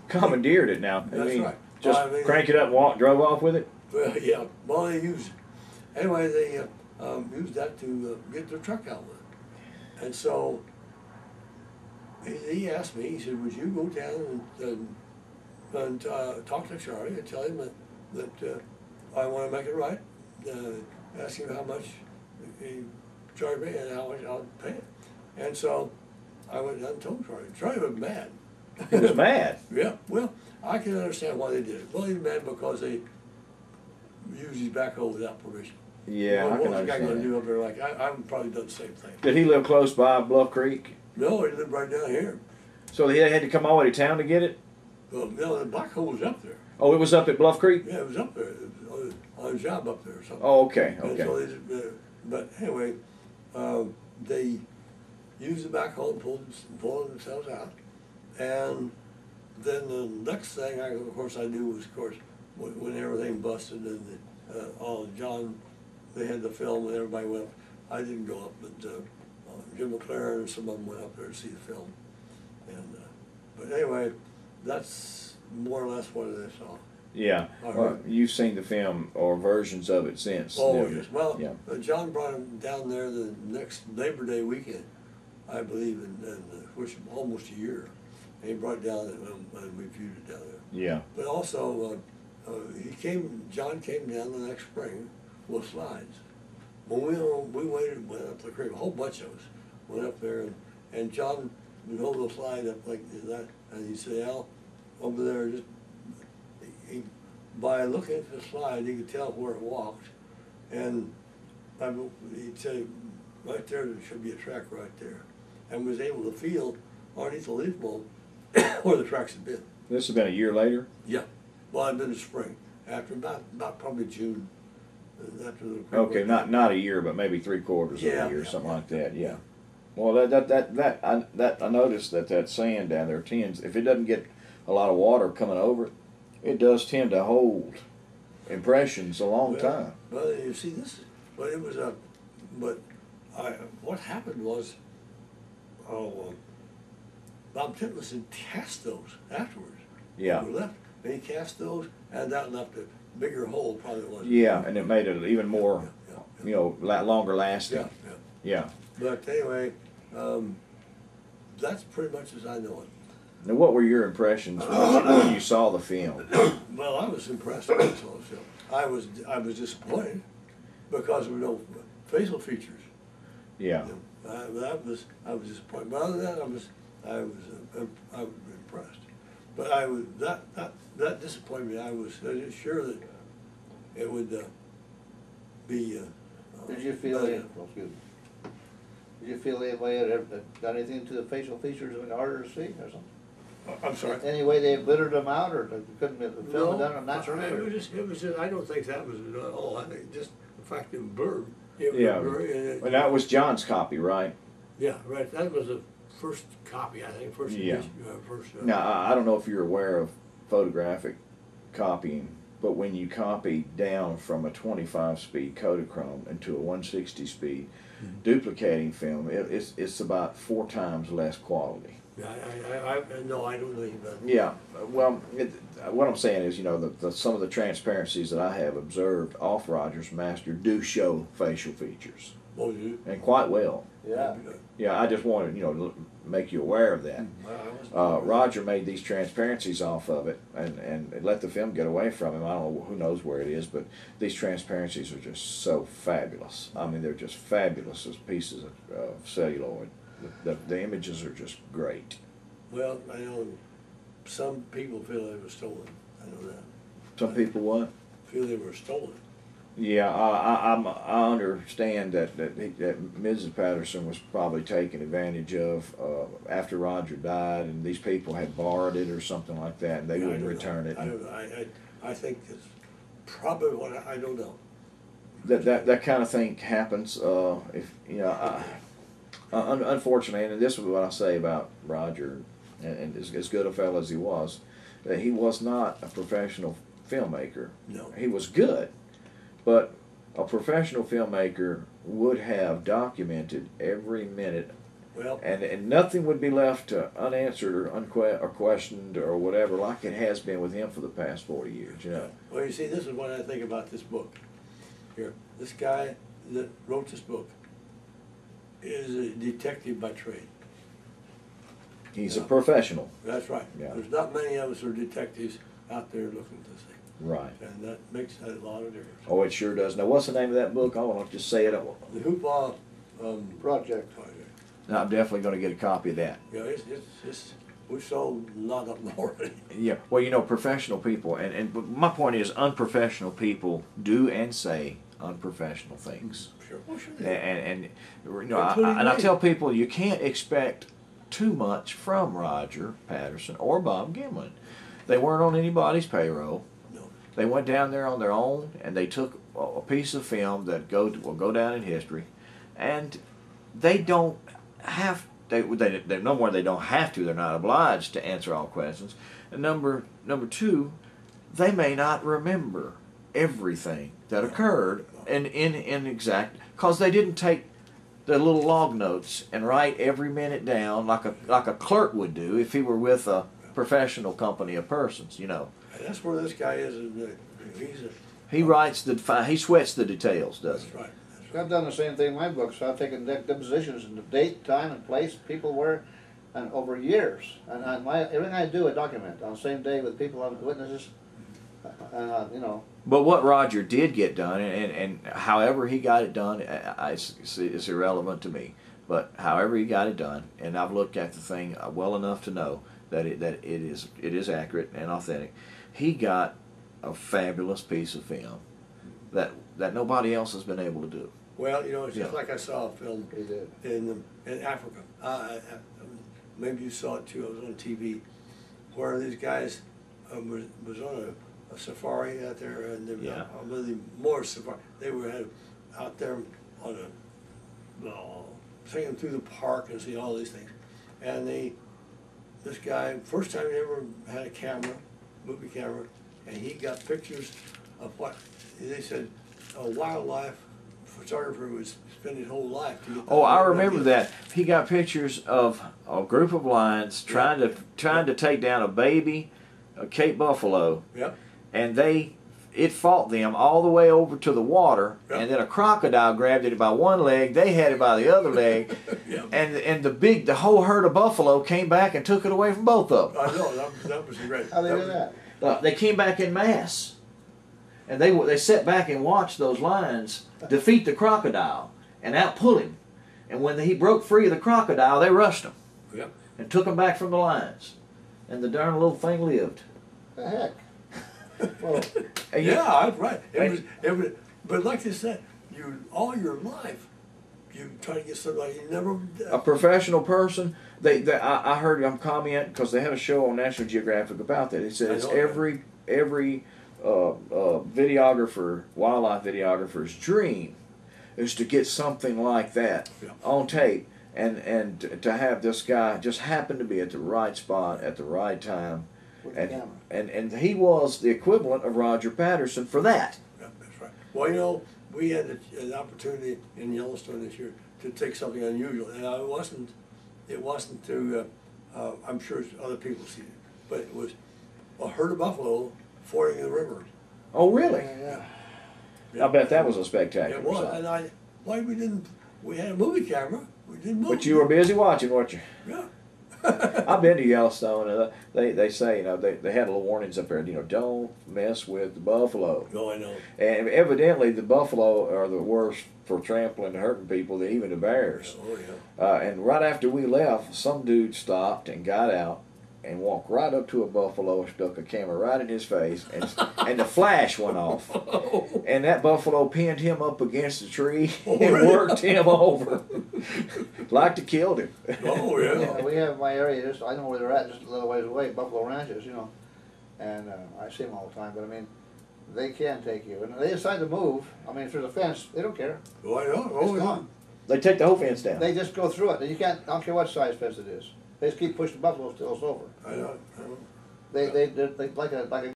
commandeered it now. That's right. Just well, I mean, crank it up and drove off with it? Well, yeah. Well, they used, anyway, they used that to get their truck out with it. And so he asked me, he said, would you go down and talk to Charlie and tell him that I want to make it right, ask him how much he charged me and how much I'll pay it. And so I went down and told Charlie. Charlie was mad. He was mad? Yeah, well, I can understand why they did it. Well, he was mad because they used his backhoe without permission. Yeah, well, I can what was the guy going to understand. do up there? Like, I would probably done the same thing. Did he live close by Bluff Creek? No, he lived right down here. So he had to come all the way to town to get it? Well, no, the backhoe was up there. Oh, it was up at Bluff Creek? Yeah, it was up there. It was on a job up there or something. Oh, okay, And okay. so but anyway, they used the backhoe and pulled themselves out. And then the next thing, of course, I knew was, of course, when everything busted and John, they had the film and everybody went up. I didn't go up, but Jim McLaren and some of them went up there to see the film. And but anyway, that's more or less what I saw. Yeah. Well, you've seen the film or versions of it since. Oh, yes. Well, yeah. John brought him down there the next Labor Day weekend, I believe, which almost a year. And he brought it down and we viewed it down there. Yeah. But also, John came down the next spring with slides. When we went up the creek, a whole bunch of us went up there, and John would hold the slide up like that, and he'd say, Al, over there, just by looking at the slide, he could tell where it walked, and he'd say, right there, there should be a track right there, and was able to feel underneath the leaf mold where the tracks had been. This has been a year later? Yeah. Well, I'd been in spring, after about probably June. After the okay, not a year, but maybe 3/4 of a year, something like that. Yeah. Well, I noticed that sand down there tends, if it doesn't get a lot of water coming over it, it does tend to hold impressions a long time. Well, you see, what happened was, Bob Titmuson cast those afterwards. Yeah. We left, and he cast those, and that left a bigger hole, probably was. Yeah, and it made it even more, longer lasting. Yeah. But anyway, that's pretty much as I know it. Now, what were your impressions when you saw the film? Well, I was impressed when I saw the film. I was disappointed because there were no facial features. Yeah. I was disappointed. But other than that, I was impressed. But that disappointed me. I was sure that it would be. Did you feel it? Did you feel any way it got anything to the facial features in harder to see or something? I'm sorry. Any way they blittered them out, or couldn't the film done naturally? It was just. I don't think that was it at all. I think just the fact it blurred. Well, that was John's copy, right? Yeah, right. That was the first copy, I think. First. Yeah. Now, I don't know if you're aware of photographic copying, but when you copy down from a 25 speed Kodachrome into a 160 speed duplicating film, it's about 4 times less quality. Yeah, no, I don't think about it. Yeah, well, what I'm saying is, some of the transparencies that I have observed off Roger's master do show facial features. Oh, you? And quite well. Yeah. Yeah, I just wanted, to make you aware of that. Roger made these transparencies off of it and let the film get away from him. I don't know, who knows where it is, but these transparencies are just so fabulous. I mean, they're just fabulous as pieces of celluloid. The images are just great. Well, I know some people feel they were stolen. I know that. Some people what? Feel they were stolen. Yeah, I understand that Mrs. Patterson was probably taken advantage of after Roger died, and these people had borrowed it or something like that, and they wouldn't return it. I don't know. I think it's probably what I don't know. That kind of thing happens. Unfortunately, and this is what I say about Roger, and as good a fellow as he was, that he was not a professional filmmaker. No. He was good, but a professional filmmaker would have documented every minute Well, and nothing would be left unanswered or questioned or whatever, like it has been with him for the past 40 years. You know. well, you see, this is what I think about this book. Here, this guy that wrote this book is a detective by trade. He's a professional. That's right. Yeah. There's not many of us who are detectives out there looking at this thing. Right. And that makes a lot of difference. Oh, it sure does. Now, what's the name of that book? I want to just say it. The Hoopah Project. Now, I'm definitely going to get a copy of that. Yeah, it's we've sold a lot of them already. Yeah. Well, you know, professional people, and my point is, unprofessional people do and say unprofessional things. Sure. Well, sure. And you know, I tell people you can't expect too much from Roger Patterson or Bob Gimlin. They weren't on anybody's payroll. No. They went down there on their own, and they took a piece of film that will go down in history, and they don't have they no more. They don't have to. They're not obliged to answer all questions. And number two, they may not remember everything that occurred in exact, because they didn't take the little log notes and write every minute down like a clerk would do if he were with a professional company of persons. You know. And that's where this guy is. He writes he sweats the details, doesn't he? That's right. I've done the same thing in my books. I've taken depositions and the date, time, and place people were, and over years. And everything I do, I document on the same day with people, on witnesses, you know. But what Roger did get done, and however he got it done, is irrelevant to me. But however he got it done, and I've looked at the thing well enough to know that it is accurate and authentic. He got a fabulous piece of film that nobody else has been able to do. Well, you know, it's just like I saw a film in Africa. Maybe you saw it too. It was on TV, where these guys was on a safari out there, and they were more safari. They were out there on singing through the park and see all these things. And this guy, first time he ever had a camera, movie camera, and he got pictures of what they said a wildlife photographer would spend his whole life to get. Oh, I remember that. He got pictures of a group of lions trying to take down a baby, a Cape buffalo. Yep. And it fought them all the way over to the water, yep. And then a crocodile grabbed it by one leg. They had it by the other leg, yep. and the whole herd of buffalo came back and took it away from both of them. I know that was great. How they do that? They came back in mass, and they sat back and watched those lions defeat the crocodile and outpull him. And when he broke free of the crocodile, they rushed him, yep. and took him back from the lions, and the darn little thing lived. The heck. Well, yeah, right. It was, but like you said, all your life, you try to get somebody you never. A professional person. I heard them comment, because they had a show on National Geographic about that. It says every videographer, wildlife videographer's dream is to get something like that on tape, and to have this guy just happen to be at the right spot at the right time. And he was the equivalent of Roger Patterson for that. Yeah, that's right. Well, you know, we had an opportunity in Yellowstone this year to take something unusual, and it wasn't to, I'm sure other people see it, but it was a herd of buffalo fording the river. Oh, really? Yeah. I bet that was a spectacular It was, sight. and we had a movie camera, we didn't move. But you were busy watching, weren't you? Yeah. I've been to Yellowstone, and they say, they had little warnings up there, don't mess with the buffalo. No, I know. And evidently the buffalo are the worst for trampling and hurting people than even the bears. Oh, yeah. And right after we left, some dude stopped and got out and walked right up to a buffalo and stuck a camera right in his face, and the flash went off. And that buffalo pinned him up against the tree and worked him over. Like to killed him. Oh, yeah. Yeah, we have in my area, I know where they're at, just a little ways away, Buffalo Ranches, and I see them all the time, but I mean, they can take you. And they decide to move, I mean, if there's a fence, they don't care. Oh, I know. It's Oh, yeah. gone. They take the whole fence down. They just go through it. You can't, I don't care what size fence it is. They just keep pushing the buffalo till it's over. I know. They like a